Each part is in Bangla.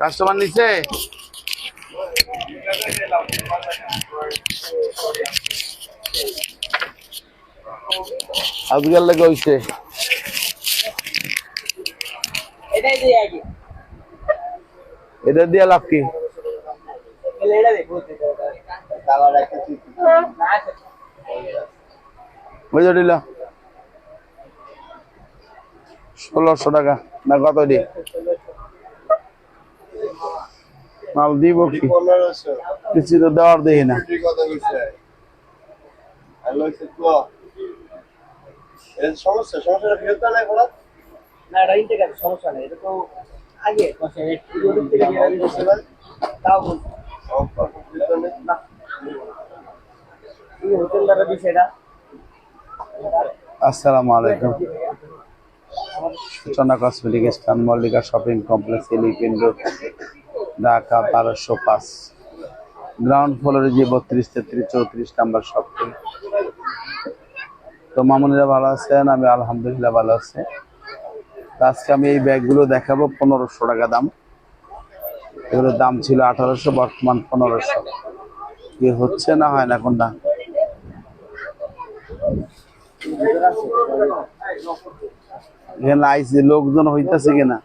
কাস্টমার নিচে আজকাল লাগে হইছে এটা দিয়ে লাভ কি বুঝে দিল 1600 টাকা না কত দি মাল দিব কি কিছু তো দেওয়ার দেখি না সমস্যাটা ফেরত নাই করা না এটা ইন্টেগ্রেট সমস্যা নেই এটা তো আগে তাও হোটেলদারা দিছে এটা আসসালামু আলাইকুম সূচনা কসমেটিক স্থান Mallika shopping complex elephant road Dhaka 1205 ground ফ্লোরে যে 32, 33, 34 নাম্বার শপটি। তো মামুনিরা ভালো আছেন? আমি আলহামদুলিল্লাহ ভালো আছি। আজকে আমি এই ব্যাগগুলো দেখাবো 1500 টাকা দাম। এগুলোর দাম ছিল 1800, বর্তমান 1500। কি হচ্ছে না হয় না কোনটা? এখানে আইসি লোকজন হইতেছে কিনা?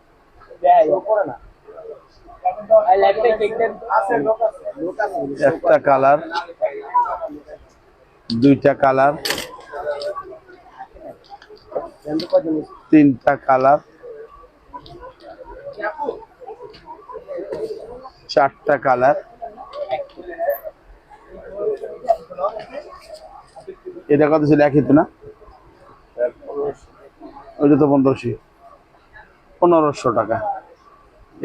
একটা কালার, দুইটা কালার, তিনটা কালার, চারটা কালার, এটা কত ছিল? একই তো না? ওইটা তো 1500 টাকা।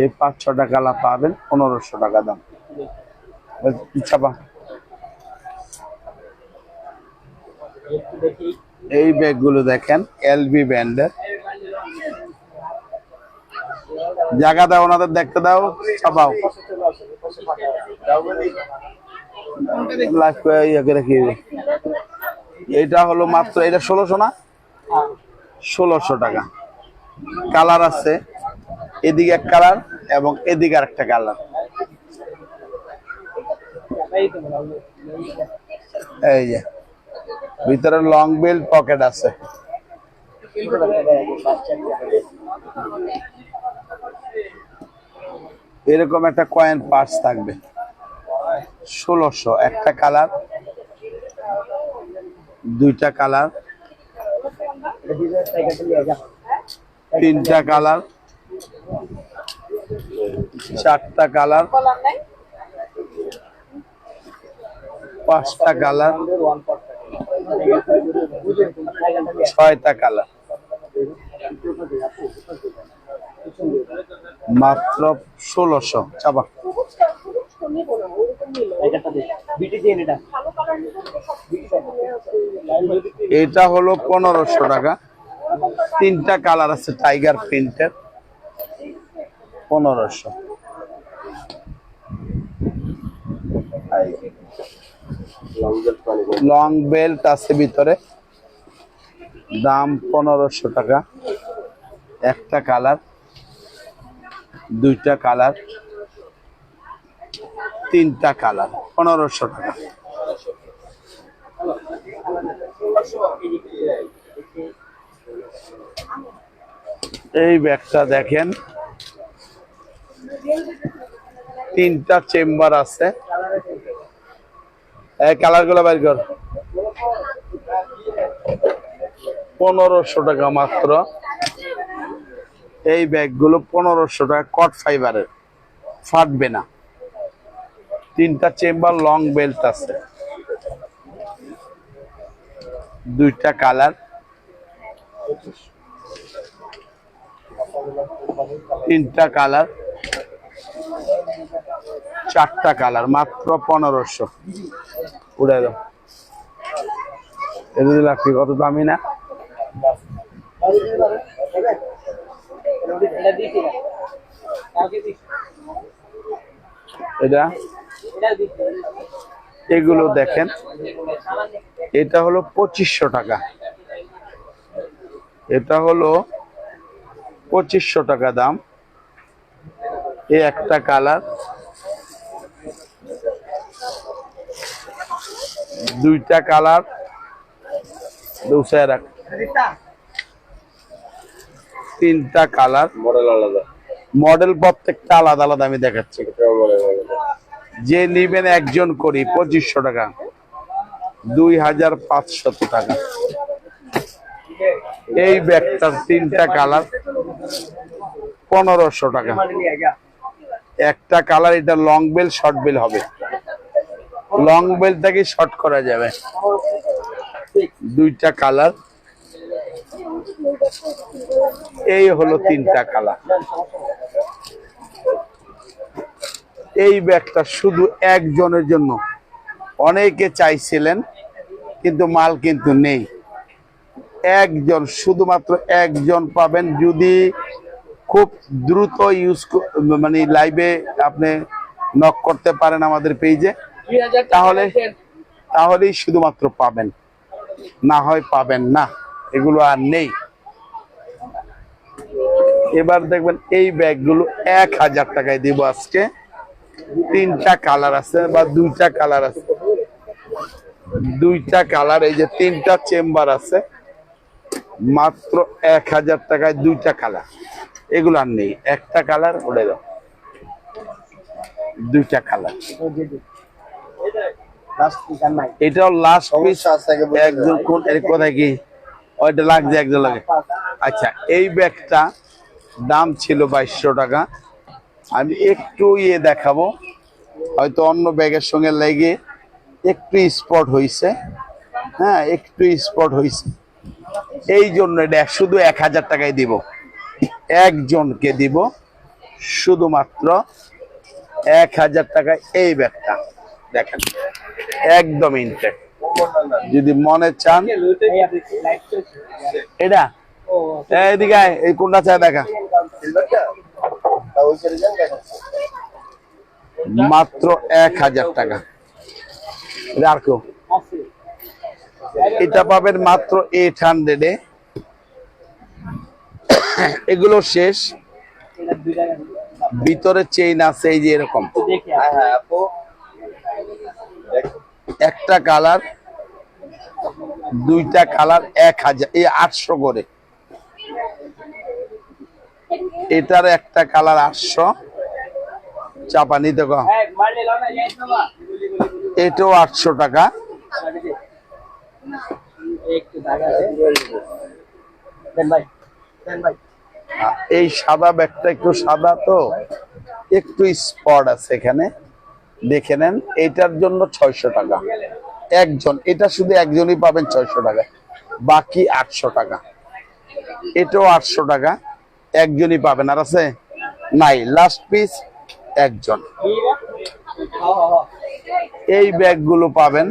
এই 5-6টা কালার পাবেন 1500 টাকা দাম। ছাপা এই ব্যাগগুলো দেখেন এলবি ব্র্যান্ডের। জায়গা দাও, ওনাদের দেখতে দাও, ছাপাও। এটা হলো মাত্র, এটা 1600 না? 1600 টাকা। কালার আছে, এদিকে এক কালার এবং এদিকে আর একটা কালার। এই যে ভিতরে লং বেল্ট পকেট আছে। এরকম একটা কয়েন পার্স থাকবে 1600। একটা কালার, দুইটা কালার, তিনটা কালার, চারটা কালার, পাঁচটা কালার, ছয়টা কালার। মাত্র 1600। চাপা এটা হলো 1500 টাকা। তিনটা কালার আছে টাইগার প্রিন্টের, 1500। লং বেল্ট আছে ভিতরে, দাম 1500 টাকা। একটা কালার, দুইটা কালার, তিনটা কালার, 1500 টাকা। এই ব্যাগটা দেখেন, তিনটা চেম্বার আছে। এই কালার গুলো বের কর। 1500 টাকা মাত্র। এই ব্যাগগুলো 1500 টাকা, কট ফাইবারের, ফাটবে না। তিনটা চেম্বার, লং বেল্ট আছে, দুইটা কালার, তিনটা কালার, 4টা কালার মাত্র 1500। উড়ে দাও, এটা দিলে কি কত দামি না? এটা এগুলো দেখেন, এটা হলো 2500 টাকা, এটা হলো 2500 টাকা দাম। এই একটা কালার, দুইটা কালার, তিনটা কালার, মডেল আলাদা, মডেল প্রত্যেকটা আলাদা আলাদা আমি দেখাচ্ছি। যে নিবেন একজন করি 2500 টাকা, 2500 টাকা। এই ব্যাগটার তিনটা কালার 1500 টাকা। একটা কালার, এটা লং বেল শর্ট বেল হবে, লং বেলটাকে শর্ট করা যাবে। দুইটা কালার, এই হলো তিনটা কালার। এই ব্যাগটা শুধু একজনের জন্য, অনেকে চাইছিলেন কিন্তু মাল কিন্তু নেই। একজন, শুধুমাত্র একজন পাবেন। যদি খুব দ্রুত মানে লাইভে আপনি নক করতে পারেন আমাদের পেজে, তাহলেই শুধুমাত্র পাবেন, না হয় পাবেন না, এগুলো আর নেই। এবার দেখবেন এই ব্যাগগুলো 1000 টাকায় দিব আজকে। তিনটা কালার আছে বা দুইটা কালার আছে, দুইটা কালার, এই যে তিনটা চেম্বার আছে, মাত্র 1000 টাকায় দুইটা কালার। এগুলো আর নেই, একটা কালার উড়ে দাও, দুইটা কালার। এটাও লাস্ট পিস। একজন কোন কোথায় কি ওইটা লাগছে একজন লাগে। আচ্ছা, এই ব্যাগটা দাম ছিল 2200 টাকা। আমি একটু দেখাবো, হয়তো অন্য ব্যাগের সঙ্গে লেগে একটু স্পট হয়েছে। হ্যাঁ, একটু স্পট হয়েছে, এই জন্য এটা শুধু 1000 টাকায় দিব। একজনকে দিব শুধুমাত্র 1000 টাকায় এই ব্যাগটা। দেখেন একদম ইনটেক। যদি মনে চান এটা এদিকে এই কোনটা চাই দেখা, মাত্র 1000 টাকা। আর কেউ এটা পাবেন মাত্র 800-এ। এগুলো শেষ, ভিতরে চেইন আছে এই যে এরকম। একটা কালার, দুইটা কালার 1000, এই 800 করে। এটার একটা কালার 800, চাপা নিতে কম। এটাও 800 টাকা। এই সাদা ব্যাগটা একটু সাদা, তো একটু স্পট আছে এখানে, দেখে নেন। এটার জন্য 600 টাকা একজন, এটা শুধু একজনই পাবেন 600 টাকা, বাকি 800 টাকা। এটাও 800 টাকা, একজনই পাবেন। আর আছে নাই, লাস্ট পিস একজন। এই ব্যাগগুলো পাবেন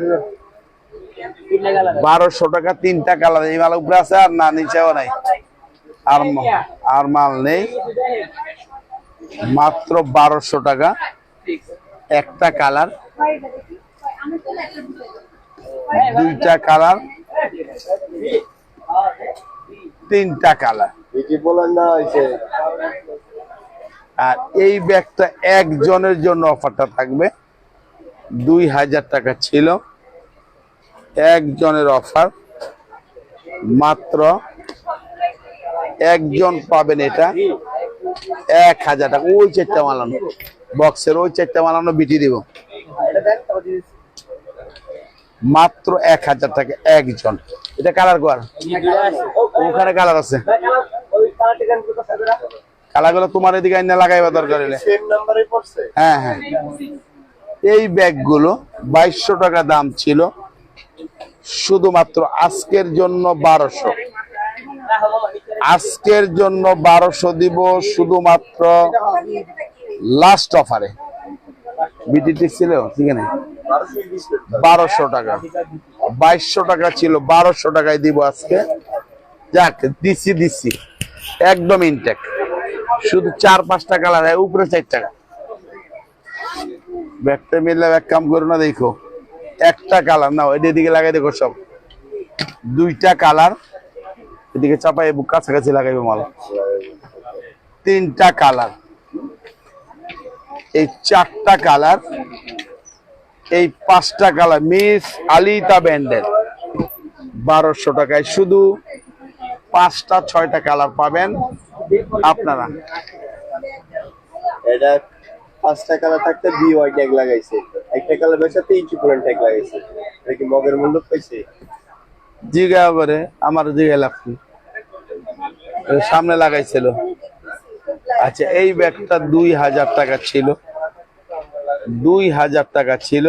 1200 টাকা, তিনটা কালার। এই মাল উপরে আছে আর না, নিচেও নাই, আর মাল নেই। মাত্র 1200 টাকা, একটা কালার, দুইটা কালার, তিনটা কালার। আর এই ব্যাগটা একজনের জন্য অফারটা থাকবে 2000 টাকা ছিল, একজনের অফার, মাত্র একজন পাবেন। এটা 1000 টাকা। ওই 4টা মালানো বক্সের, ওই 4টা মালানো বিটি দিব, মাত্র 1000 টাকা একজন। এটা কালার কর, ওখানে কালার আছে, কালার গুলো তোমার এদিকে আইনা লাগাইবা দরকার হলে। হ্যাঁ হ্যাঁ, এই ব্যাগগুলো 2200 টাকা দাম ছিল, শুধুমাত্র আজকের জন্য 1200। আজকের জন্য 1200 দিব, শুধুমাত্র লাস্ট অফারে বিটিটি ছিল সেখানে 1220 টাকা, 2200 টাকা ছিল, 1200 টাকায় দিব আজকে। যাক দিচ্ছি একদম ইনটেক, শুধু 4-5টা কালার, উপরে 4 টাকা। ব্যাগটা মিললে এক কাম করো না, দেখো একটা কালার নাও, এদিকে লাগাই দেখো সব, 2টা কালার এদিকে চাপাই কাছাকাছি লাগাইবে মাল, 3টা কালার, এই 4টা কালার, এই 5টা কালার মিস আলিতা ব্যান্ডের 1200 টাকায় শুধু 5টা-6টা কালার পাবেন আপনারা। এটা 5টা কালার থাকতে বিওয়াই ট্যাগ লাগাইছে, একটা কালার বেচাতে ইনচিপুরান ট্যাগ লাগাইছে। এটা কি মগের মূল্য পাইছে? জিগা করে আমার জিগা লাগছে, সামনে লাগাইছিল। আচ্ছা এই ব্যাগটা 2000 টাকা ছিল, 2000 টাকা ছিল,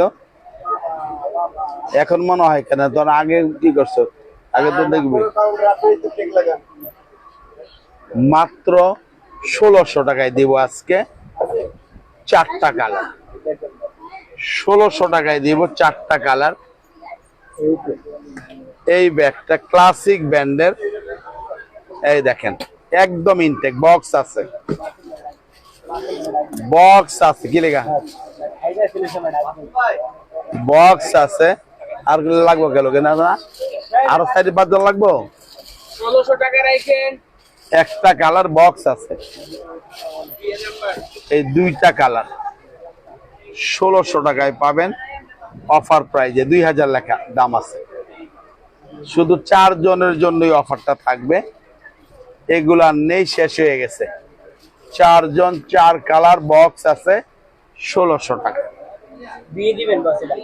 এখন মনে হয় কেন, তোর আগে কি করছো, আগে তো দেখবি মাত্র 1600 টাকায় দিব আজকে 4টা কালার, 1600 টাকায় দিব 4টা কালার। এই ব্যাগটা ক্লাসিক ব্র্যান্ডের, এই দেখেন একদম ইনটেক, বক্স আছে কি লেখা, বক্স আছে। আর লাগবো গেল কেনা না, আরো 4-5 জন লাগবো। 1600 টাকা রাখেন, একটা কালার বক্স আছে, এই 2টা কালার 1600 টাকায় পাবেন অফার প্রাইজে, 2000 লেখা দাম আছে। শুধু 4 জনের জন্যই অফারটা থাকবে, এগুলা নেই, শেষ হয়ে গেছে। 4 জন 4 কালার বক্স আছে 1600 টাকা। দিয়ে দিবেন বাস এটা।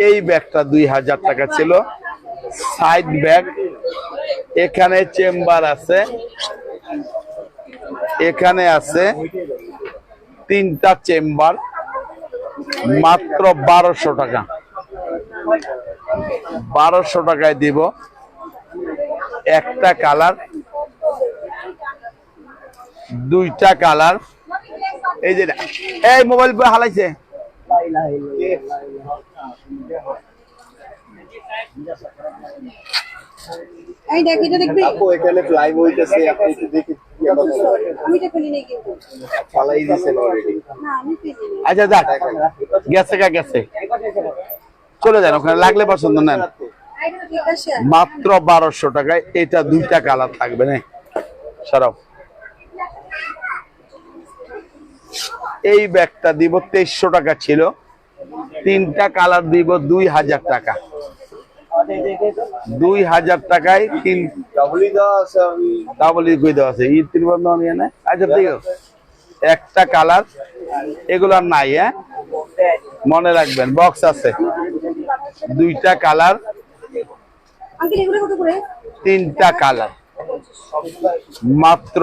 এই ব্যাগটা 2000 টাকা ছিল, সাইড ব্যাগ, এখানে চেম্বার আছে, এখানে আছে 3টা চেম্বার, মাত্র 1200 টাকা, 1200 টাকায় দিব একটা কালার, 2টা কালার। এই যে এই মোবাইল হালাইছে, এই দেখ এটা দেখবি, আপু এখানে লাইভ হইতেছে, আপনি একটু দেখি আমি এটা খুলি নাই কিন্তু, ফালাই দিয়েছেন অলরেডি। না আমি খুলি নাই। আচ্ছা যাক গেছে, চলে যান, ওখানে লাগলে পছন্দ নেন। এটা ঠিক আছে, মাত্র 1200 টাকায় এটা 2টা কালার থাকবে না সরব। এই ব্যাগটা দিব 2300 টাকা ছিল, 3টা কালার দিব 2000 টাকা, 2000 টাকায় 3 ডাবলই দেওয়া আছে, আমি ডাবল কই দেওয়া আছে, ঈদ 3 বন্ধ নিয়ে না। আচ্ছা দেখো একটা কালার, এগুলা নাই, হ্যাঁ মনে রাখবেন, বক্স আছে, 2টা কালার, আঙ্কেল এগুলো কত করে? 3টা কালার, মাত্র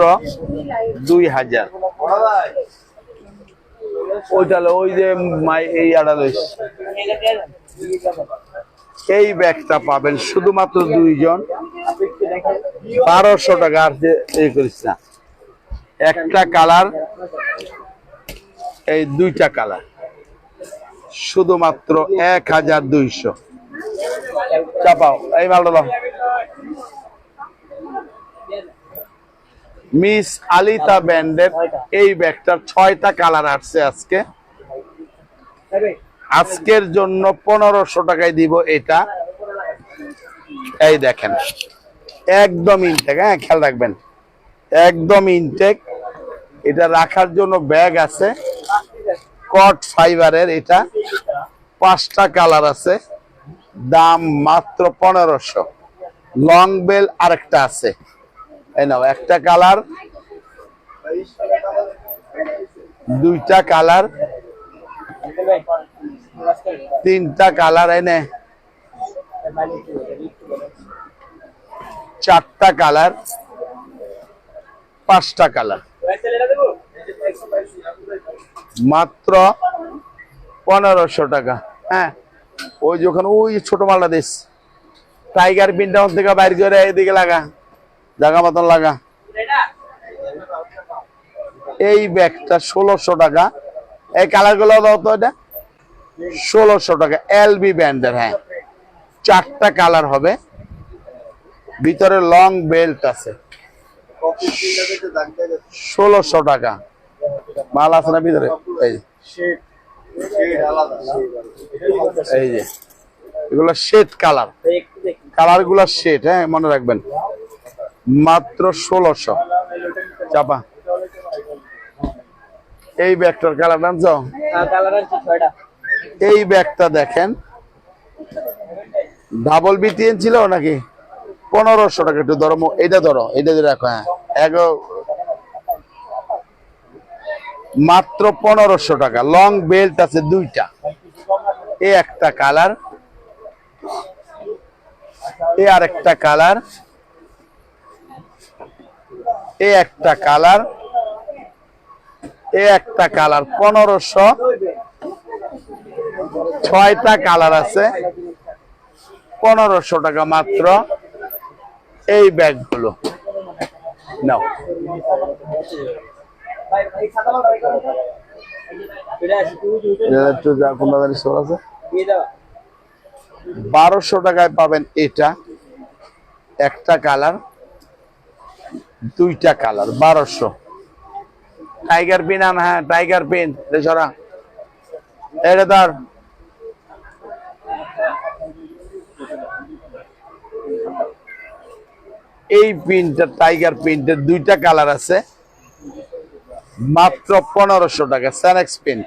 2000। ওইটা ওই যে এই আড়া লইস, এই ব্যাগটা পাবেন শুধুমাত্র 2 জন, 1200 টাকা। আর এই করিস না, একটা কালার, এই 2টা কালার, শুধুমাত্র 1200। চাপাও এই মালটা, মিস আলিতা ব্র্যান্ডের এই ব্যাগটার 6টা কালার আসছে আজকে, আজকের জন্য 1500 টাকায় দিব এটা। এই দেখেন একদম ইনটেক, হ্যাঁ খেয়াল রাখবেন, একদম ইনটেক। এটা রাখার জন্য ব্যাগ আছে, কট ফাইবারের, এটা 5টা কালার আছে, দাম মাত্র 1500। লং বেল আরেকটা আছে, এই নাও একটা কালার, 2টা কালার, 3টা কালার, এনে 4টা কালার, 5টা কালার, মাত্র 1500 টাকা। হ্যাঁ ওই যখন ওই ছোট মালটা দিস, টাইগার পিনটা থেকে বাইর করে এদিকে লাগা, জায়গা মতন লাগা। এই ব্যাগটা 1600 টাকা, এই কালার গুলো দাও তো, এটা 1600 টাকা এলবি ব্যান্ডের। হ্যাঁ, 4টা কালার হবে, ভিতরে লং বেল্ট আছে। 1600 টাকা। মাল আছে না ভিতরে? এই যে, এই যে এগুলো শেড কালার, কালার গুলা শেড। হ্যাঁ, মনে রাখবেন, মাত্র 1600। চাপা এই ব্যাগটার কালার জানছো? কালার আছে 6টা। এই ব্যাগটা দেখেন, ডাবল বিটিএন ছিল নাকি? 1500 টাকা। একটু ধরো, এটা ধরো, এটা দিয়ে রাখো। হ্যাঁ, মাত্র 1500 টাকা। লং বেল্ট আছে 2টা। এই একটা কালার, এই আর একটা কালার, এই একটা কালার, এই একটা কালার। 1500। 6টা কালার আছে, 1500 টাকা মাত্র। এই ব্যাগগুলো নাও। একটু যা কোনটা জানি স্টোর আছে, 1200 টাকায় পাবেন এটা। একটা কালার, 2টা কালার, 1200। টাইগার পিন আন। হ্যাঁ, টাইগার পিন সরা, এটা তার। এই পিনটা টাইগার পিনটার 2টা কালার আছে, মাত্র 1500 টাকা। স্যানেক্স পিন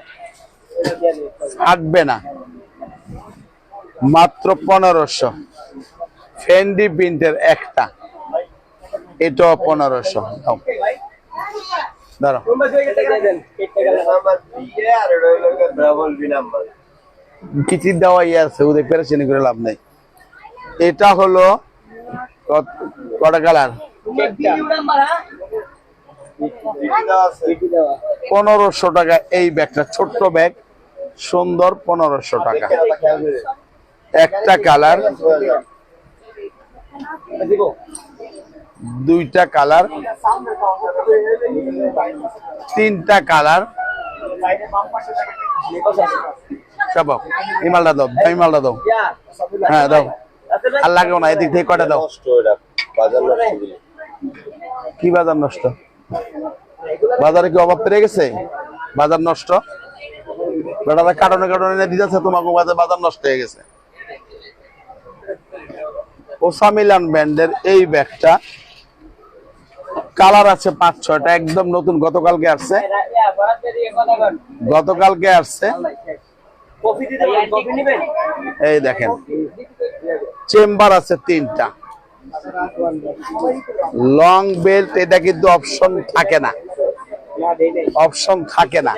থাকবে না, মাত্র 1500। ফেন্ডি প্রিন্টের একটা, এটাও 1500। দাঁড়াও, কিছু দেওয়া আছে, ওদের পেরেছেন করে লাভ নেই। এটা হলো কটা কালার? 1500 টাকা। এই ব্যাগটা ছোট্ট ব্যাগ, সুন্দর, 1500 টাকা। একটা কালার, 2টা কালার, 3টা কালার। সব এই মালটা দাও, এই মালটা দাও। হ্যাঁ দাও, আর লাগেও না। এদিক থেকে কটা দাও। কি বাজার নষ্ট? বাজারে কি অভাব পেরে গেছে? বাজার নষ্ট? বেটারা কারণে কারণে দিতেছে, তোমাকে বাজার নষ্ট হয়ে গেছে। ওসামিলান ব্র্যান্ডের এই ব্যাগটা কালার আছে 5-6টা, একদম নতুন, গতকালকে আসছে। গতকালকে আসছে। এই দেখেন, চেম্বার আছে 3টা, লং বেল্ট। এটা কিন্তু অপশন থাকে না, অপশন থাকে না,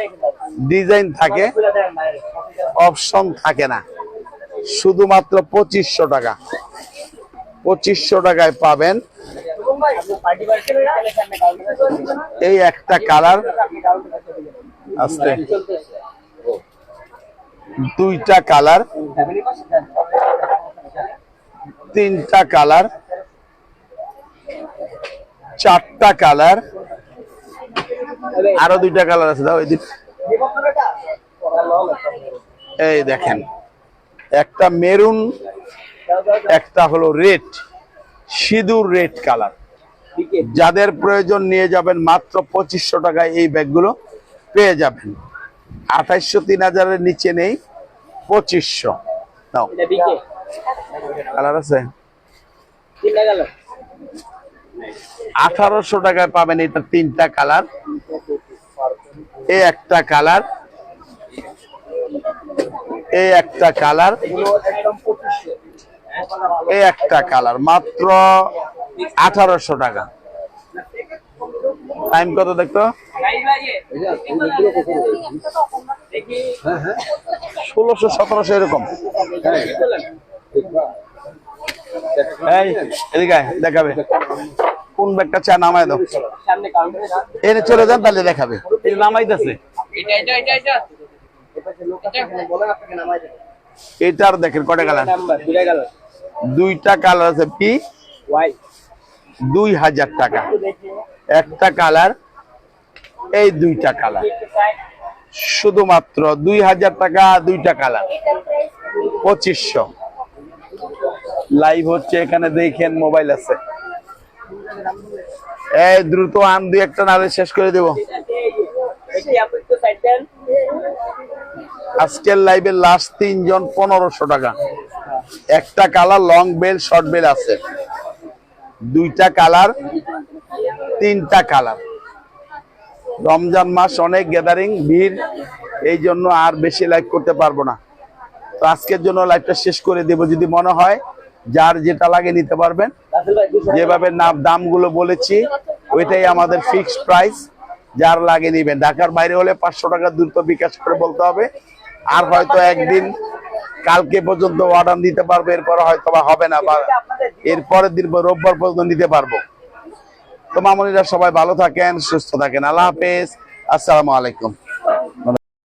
ডিজাইন থাকে, অপশন থাকে না। শুধুমাত্র 2500 টাকা। 2500 টাকায় পাবেন এই একটা কালার, আস্তে 2টা কালার, 3টা কালার, 4টা কালার, আরো 2টা কালার আছে। দাও এদিক। এই দেখেন, একটা মেরুন, একটা হলো রেড, সিঁদুর রেড কালার। যাদের প্রয়োজন নিয়ে যাবেন, মাত্র 2500 টাকায় এই ব্যাগগুলো পেয়ে যাবেন। 2800 3000-এর নিচে নেই, 2500। নাও, কালার আছে 1800 টাকায় পাবেন এটা। 3টা কালার, এই একটা কালার, এই একটা কালার, এই একটা কালার, মাত্র 1800 টাকা। টাইম কত দেখতো? 1600-1700 এরকম। এই এদিকে দেখাবে কোন ব্যাগটা চা, নামায় দাও। এনে চলে যান, তাহলে দেখাবে। এই নামাইতেছে এটার। দেখেন কটা কালার? 2টা কালার আছে। পি 2000 টাকা একটা কালার, এই 2টা কালার। শুধুমাত্র 2000 টাকা, দুইটা কালার 2500। লাইভ হচ্ছে এখানে, দেখেন মোবাইল আছে। এই দ্রুত আন, দুই একটা নালে শেষ করে দেব। এটি আপনি একটু সাইড দেন। আজকের লাইভে লাস্ট 3 জন 1500 টাকা। একটা colour long bell short bell আছে, দুইটা কালার, তিনটা কালার। রমজান মাস, অনেক গ্যাদারিং ভিড়, এই জন্য আর বেশি লাইভ করতে পারবো না। তো আজকের জন্য লাইভটা শেষ করে দেব। যদি মনে হয় যার যেটা লাগে নিতে পারবেন। রাসেল ভাই 200 যেভাবে দামগুলো বলেছি ওইটাই আমাদের ফিক্সড প্রাইস, যার লাগে নিবেন। ঢাকার বাইরে হলে 500 টাকা দ্রুত বিকাশ করে বলতে হবে। আর হয়তো একদিন কালকে পর্যন্ত অর্ডার দিতে পারবো, এরপরে হয়তো বা হবে না, বা এরপরের দিন রোববার পর্যন্ত নিতে পারবো। তো মামুনিরা সবাই ভালো থাকেন, সুস্থ থাকেন। আল্লাহ হাফেজ, আসসালামু আলাইকুম।